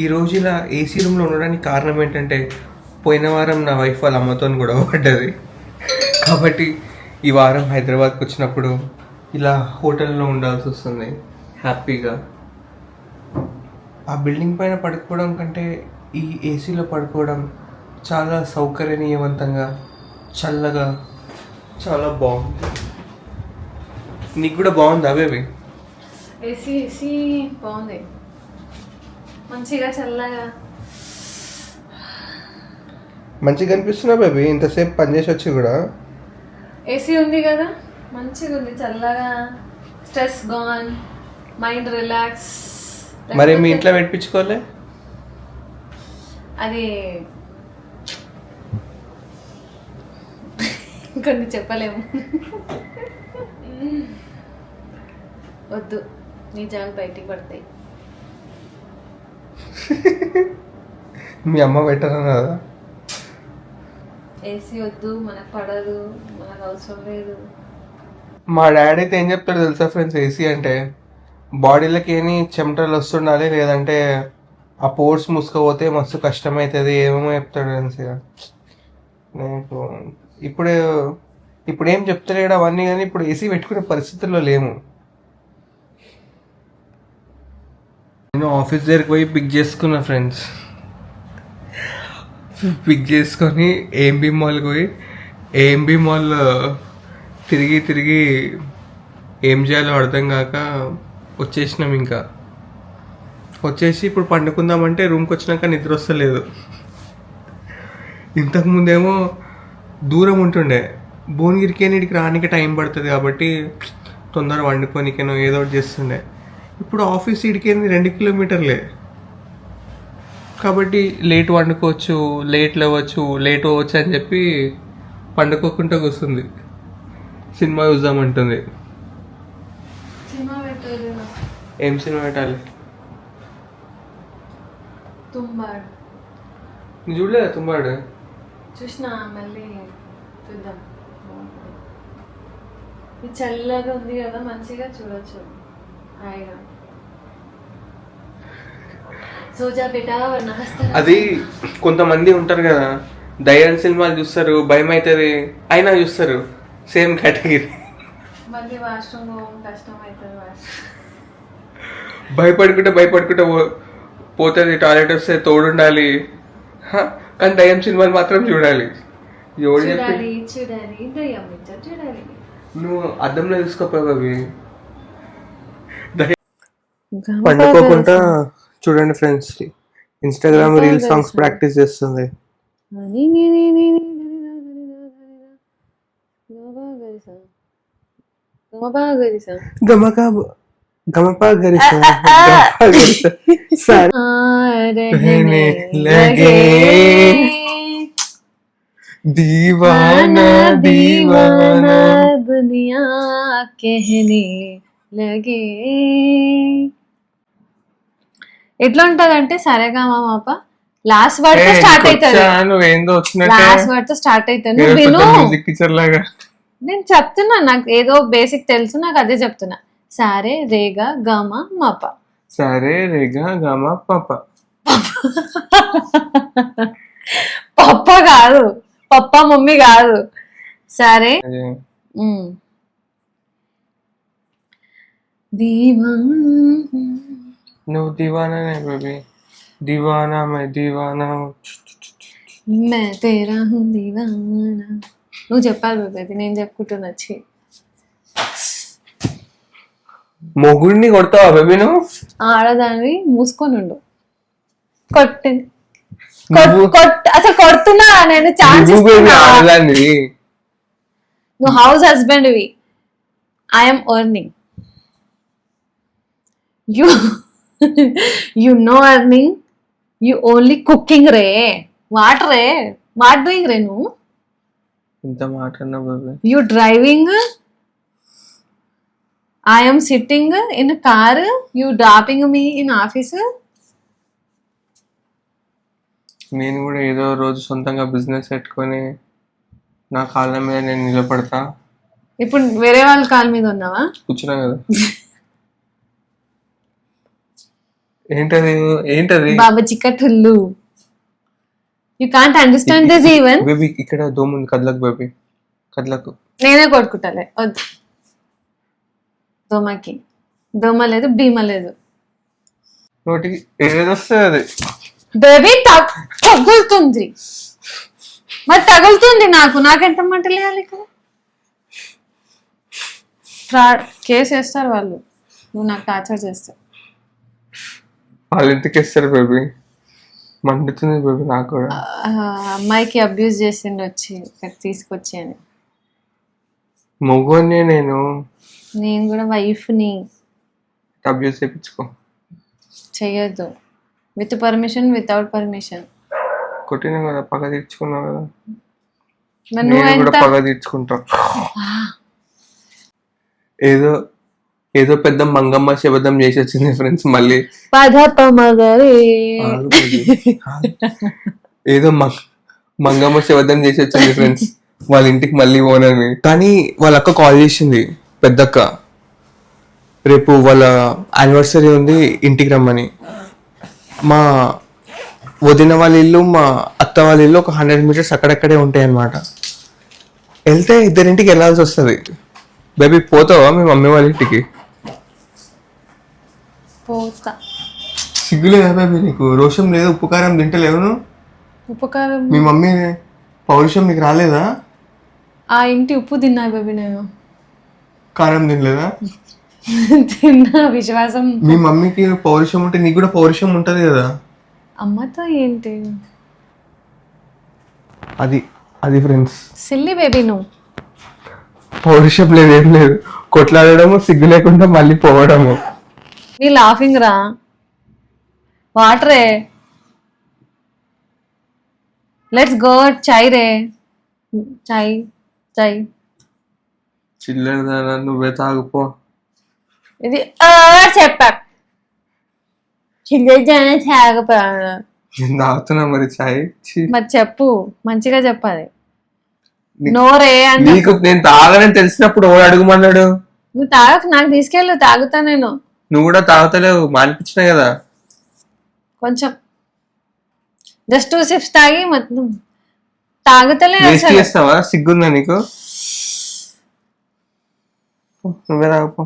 ఈ రోజు ఇలా ఏసీ రూమ్లో ఉండడానికి కారణం ఏంటంటే పోయిన వారం నా వైఫ్ వాళ్ళ అమ్మతో గొడవ పడ్డది. కాబట్టి ఈ వారం హైదరాబాద్కి వచ్చినప్పుడు ఇలా హోటల్లో ఉండాల్సి వస్తుంది హ్యాపీగా. ఆ బిల్డింగ్ పైన పడుకోవడం కంటే ఈ ఏసీలో పడుకోవడం చాలా సౌకర్యనీయవంతంగా, చల్లగా, చాలా బాగుంది. నీకు కూడా బాగుందా బేబీ? ఏసీ బాగుంది, మంచిగా చల్లగా మంచిగా అనిపిస్తున్నా బేబీ. ఇంతసేపు పనిచేసి వచ్చి కూడా ఏసీ ఉంది కదా, మంచిగా ఉంది, చల్లగా, స్ట్రెస్ గాన్, మైండ్ రిలాక్స్. మరి మీ ఇంట్లో పెట్టించుకోలే? అది కొన్ని చెప్పలేము. వద్దు, నిజాలు బయటికి పడతాయి. మీ అమ్మ పెట్టరా కదా? ఏసీ వద్దు, మనకు పడదు, మనకు అవసరం లేదు. మా డాడీ అయితే ఏం చెప్తాడు తెలుసా ఫ్రెండ్స్, ఏసీ అంటే బాడీలకి ఏమి చెమటలు వస్తుండాలి, లేదంటే ఆ పోర్ట్స్ మూసుకపోతే మస్తు కష్టమవుతుంది, ఏమేమో చెప్తాడు ఫ్రెండ్స్. నాకు ఇప్పుడు ఏం చెప్తలేడు అవన్నీ, కానీ ఇప్పుడు ఏసీ పెట్టుకునే పరిస్థితుల్లో లేము. నేను ఆఫీస్ దగ్గరికి పోయి పిక్ చేసుకున్నా ఫ్రెండ్స్. పిక్ చేసుకొని ఏఎంబి మాల్కి పోయి ఏఎంబి మాల్ తిరిగి ఏం చేయాలో అర్థం కాక వచ్చేసినాం. ఇంకా వచ్చేసి ఇప్పుడు పండుకుందామంటే రూమ్కి వచ్చినాక నిద్ర వస్తలేదు. ఇంతకుముందేమో దూరం ఉంటుండే, భువనగిరికి నీటికి రానికి టైం పడుతుంది కాబట్టి తొందర వండుకోనికేనో ఏదో ఒకటి చేస్తుండే. ఇప్పుడు ఆఫీస్ ఇడికేంది 2 కిలోమీటర్లే కాబట్టి లేట్ వండుకోవచ్చు, లేట్ లేవచ్చు, లేట్ అవ్వచ్చు అని చెప్పి పండుకోకుండా కూర్చుంది. సినిమా చూద్దామంటుంది. ఏం సినిమా పెట్టాలి? తుంబాడు. నువ్వు చూడలేదా తుంబాడు? చూసినా, మళ్ళీ చూద్దాం. ఇది చల్లగా ఉంది కదా, మంచిగా చూడొచ్చు హాయిగా. సోజా బేటా అది కొంతమంది ఉంటారు కదా, దయ్యాల సినిమాలు చూస్తారు, భయం అవుతుంది అయినా చూస్తారు. Same category. మళ్ళీ వాష్రూమ్ కష్టం అవుతుంది. భయపడుకుంటే పోతుంది, టాయిలెట్ వస్తే తోడుండాలి. కానీ దయ్యం సినిమాలు మాత్రం చూడాలి. చూడాలి, నువ్వు అద్దంలో చూసుకోపోయావు అవి. పండుకోకుండా చూడండి friends, Instagram reel songs practice చేస్తుంది. గమపా గరిసా లగే దీవానా దీవానా దునియా కెహనే లగే. ఎట్లా ఉంటదంటే సరేగా మాప లాస్ట్ వర్డ్ తో స్టార్ట్ అవుతుంది. లాస్ట్ వర్డ్ తో స్టార్ట్ అవుతుంది. నేను చెప్తున్నా, నాకు ఏదో బేసిక్ తెలుసు, నాకు అదే చెప్తున్నా. సారే రేగా గమ మప. సరే రేగా గమ పప. పప్ప కాదు, పప్ప మమ్మీ కాదు. సరే నువ్వు Deewana baby, Deewana May Deewana May Tera who Deewana. నువ్వు చెప్పాలి బేబీ, అది నేను చెప్పుకుంటున్నా. మొగుడిని కొడతావా బేబీ నువ్వు? ఆడదాన్ని మూసుకొని ఉండు. అసలు కొడుతున్నా నేను, ఛాన్స్ ఇస్తున్నా. నువ్వు హౌస్ హస్బెండ్ వి, I'm earning. You no earning, you only cooking రే. వాట్ రే, వాట్ డూయింగ్ రే నువ్వు? ఇంత మాట్లాడినా బాబు. You driving, I am sitting in a car, you dropping me in office. నేను కూడా ఏదో రోజు సొంతంగా బిజినెస్ పెట్టుకొని నా కాళ్ళ మీద నేను నిలబడతా. ఇప్పుడు వేరే వాళ్ళ కాళ్ళ మీద ఉన్నావా? కూర్చున్నా కదా. ఏంటది ఏంటది బాబా చిక్కటుల్లు. You can't understand this even. Baby ఇక్కడ దోమ ఉంది, కదలకు బేబీ, కదలకు. నేనే కొట్టుకుంటాలే, వద్దు. దోమకి దోమ లేదు, భీమ లేదు. నోటికి ఏది వస్తుంది అది. బేబీ తగులుతుంది, మరి తగులుతుంది నాకెంత మంటలు వేయాలి ఇక్కడ. కేసు వేస్తారు వాళ్ళు, నువ్వు నాకు టార్చర్ చేస్తావు. వాళ్ళ ఇంటికి వేస్తారు బేబీ, మండుతుంది బేబీ నాకు కూడా. అమ్మాయికి అబ్యూజ్ చేసిండు వచ్చి ఇక్కడ తీసుకొచ్చి అని. మొగ్గునే నేను కూడా వైఫ్ని. అబ్యూస్ చేయించుకో. చెయ్యొద్దు, విత్ పర్మిషన్ వితౌట్ పర్మిషన్. కొట్టినా కదా, పగ తీర్చుకున్నావు కదా, మరి నేను నువ్వు కూడా ఎంత పగ తీర్చుకుంటా. ఏదో ఏదో పెద్ద మంగమ్మ శబదం చేసి వచ్చింది ఫ్రెండ్స్. మళ్ళీ ఏదో మంగమ్మ శబదం చేసి వచ్చింది ఫ్రెండ్స్ వాళ్ళ ఇంటికి మళ్ళీ పోనని. కానీ వాళ్ళ అక్క కాల్ చేసింది, పెద్దక్క, రేపు వాళ్ళ యానివర్సరీ ఉంది ఇంటికి రమ్మని. మా వదిన వాళ్ళ ఇల్లు మా అత్త వాళ్ళ ఇల్లు ఒక 100 meters అక్కడక్కడే ఉంటాయి అన్నమాట. వెళ్తే ఇద్దరింటికి వెళ్ళాల్సి వస్తుంది. బేబీ పోతావా మీ మమ్మీ వాళ్ళ ఇంటికి? పోతా. సిగ్గులేదా బేబీ నీకు? రోషం లేదు, ఉప్పు కారం తింటలేవు నువ్వు? ఉపకారం. మీ మమ్మీ పౌరుషం నీకు రాలేదా? ఆ ఇంటి ఉప్పు తిన్నా బేబీ నేను. కారం తినలేదా? తిన్నా, విశ్వాసం. మీ మమ్మీకి పౌరుషం ఉంటే నీకు కూడా పౌరుషం ఉంటది కదా. అమ్మతో ఏంటి అది అది ఫ్రెండ్స్. సిల్లీ బేబీ నువ్వు. పౌరుషం లేదు, ఏం లేదు, కొట్లాడము, సిగ్గు లేకుండా మళ్ళీ పోవడము. నీ లాఫింగ్ రా, వాటరే. Let's go. చాయ్ రే, చాయ్ చాయ్. చిల్లర నువ్వే తాగుపో. ఇది చెప్పా, తాగపోయాను. నేను తాగుతున్నా మరి చాయ్. మరి చెప్పు, మంచిగా చెప్పాలి. నోరే అంటే నీకు నేను తాగనని తెలిసినప్పుడు ఓడి అడుగుమన్నాడు. నువ్వు తాగకు, నాకు తీసుకెళ్ళు, తాగుతా నేను. నువ్వు కూడా తాగుతలేవు, మానిపించినా కదా. కొంచెం జస్ట్ 2 sips తాగి మొత్తం తాగుతలే. వేస్ట్ చేస్తావా? సిగ్గుందా నీకు? నువ్వే తాగపో.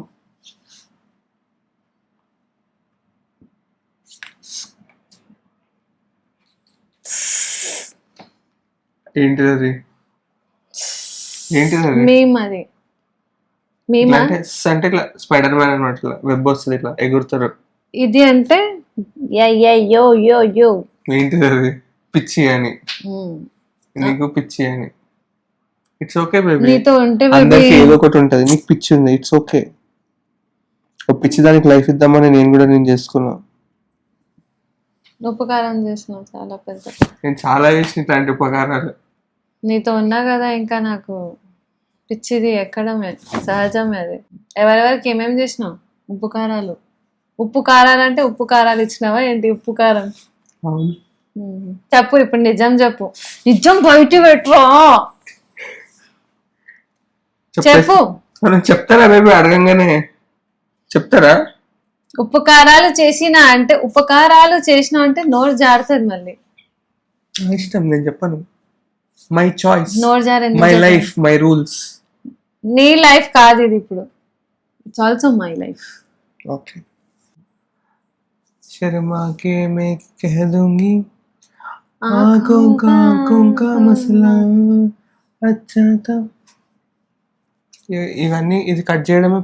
ఏంటిది అది? ఏంటిది అది? మేము అది మేము అంటే ఇట్లా స్పైడర్ మ్యాన్ అనమాట, ఇట్లా వెబ్ వస్తుంది, ఇట్లా ఎగురుతారు. ఇది అంటే యో యో యో. ఏంటిది అది? పిచ్చి అని. నీకు పిచ్చి అని. ఇట్స్ ఓకే బేబీ, నీతో ఉంటే అందరికి ఏదో ఒకటి ఉంటది. నీకు పిచ్చి ఉంది, ఇట్స్ ఓకే. ఒక పిచ్చి దానికి లైఫ్ ఇద్దామని నేను చేసుకున్నా. ఉపకారం చేసినావు చాలా పెద్ద. నేను చాలా చేసిన ఇట్లాంటి ఉపకారాలు. నీతో ఉన్నా కదా, ఇంకా నాకు పిచ్చిది ఎక్కడమే సహజమే. అది ఎవరెవరికి ఏమేమి చేసినావు? ఉప్పు కారాలు. ఉప్పు కారాలు అంటే ఉప్పు కారాలు ఇచ్చినావా ఏంటి? ఉప్పు కారం. చెప్పు ఇప్పుడు, నిజం చెప్పు, నిజం బయట పెట్టురా. చెప్పు. చెప్తారా బేబీ? అడగంగానే చెప్తారా? ఉప్పు కారాలు చేసినా అంటే, ఉపకారాలు చేసినా అంటే నోరు జారుతుంది మళ్ళీ. ఇష్టం, నేను చెప్పను. మై చాయిస్, నోరు జారింది. My life, my rules. నీ లైఫ్ కాదు ఇది ఇప్పుడు, it's also my life. Okay. Sharma के मैं कह दूंगी आंखों का मसला अच्छा था. ఇవన్నీ ఇది కట్ చేయడమే